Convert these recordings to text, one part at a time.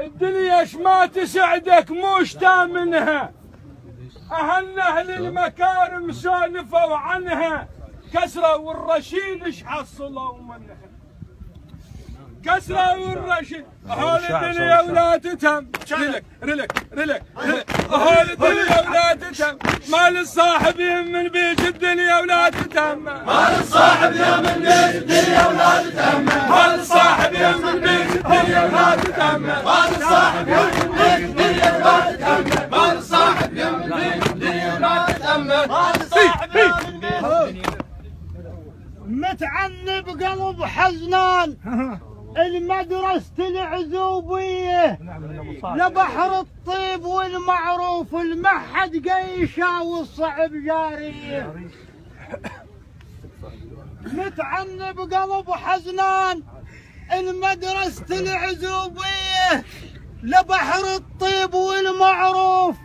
الدنيا اش ما تسعدك موش منها، اهل اهل المكارم سولفوا عنها، كسرة والرشيد اش حصلوا منها، كسرة والرشيد. اهل الدنيا ولا تتهم، رلك اهل الدنيا ولا تتهم، مال الصاحب يمن بيت الدنيا ولا تتهم، مال الصاحب يمن بيت الدنيا ولا تتهم، مال الصاحب يمن بيت الدنيا ولا تتهم، مال الصاحب يمن بيت الدنيا ولا تتهم، مال الصاحب يمن بيت الدنيا ولا تتهم، مال الصاحب يمن بيت الدنيا. متعنب قلب حزنان المدرسة العزوبية لبحر الطيب والمعروف، المحد قيشة والصعب جارية. متعنب قلب حزنان المدرسة العزوبية لبحر الطيب والمعروف،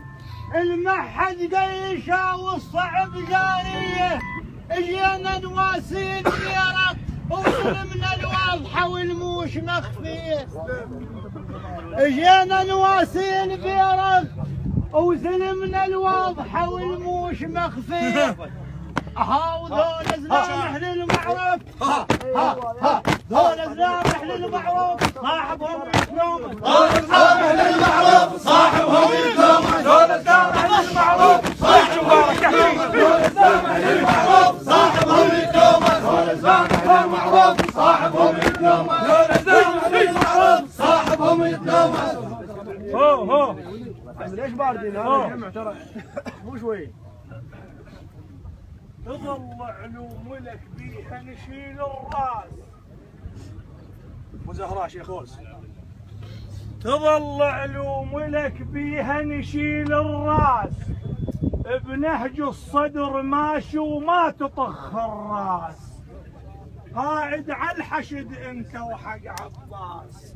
المحد قيشة والصعب جارية. اجينا نواسين ديارك وظلمنا الواضحة والموش مخفية، اجينا نواسين بيرك وظلمنا الواضحة والموش مخفية. ها وذول زلامح للمعروف، ذول زلامح للمعروف صاحبهم يتلومن، ذول زلامح للمعروف صاحبهم يتلومن، ذول زلامح للمعروف صاحبهم يتلومن، ذول زلامح للمعروف صاحبهم يتلومن، ذول زلامح للمعروف صاحبهم يتلومن، ذول زلامح للمعروف صاحبهم يتلومن. هو ليش باردين هذا الجمع ترى مو شوي. تظل علوم لك بيها نشيل الراس، ابو زهراء شيخ خوز. تظل علوم لك بيها نشيل الراس، بنهج الصدر ماشي وما تطخ الراس، قاعد على الحشد انت وحق عباس،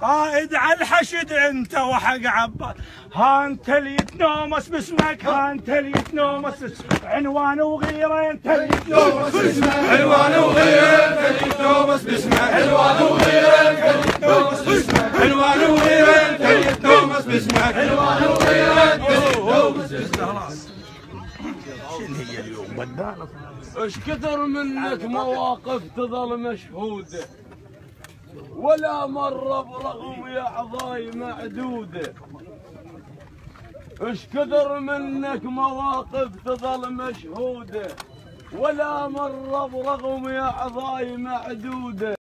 قائد على الحشد انت وحق عباس. ها انت اللي يتنومس باسمك، ها انت اللي يتنومس باسمك، عنوان وغيره انت اللي يتنومس باسمك، عنوان وغيره انت اللي يتنومس باسمك، عنوان وغيره انت اللي يتنومس باسمك، عنوان وغيره انت اللي يتنومس باسمك، عنوان وغيره انت اللي يتنومس باسمك. شنو هي اليوم بدالة؟ ايش كثر منك مواقف تظل مشهوده، ولا مرة برغم يا أعضاي معدودة. ايش كثر منك مواقف تظل مشهودة، ولا مرة برغم يا أعضاي معدودة.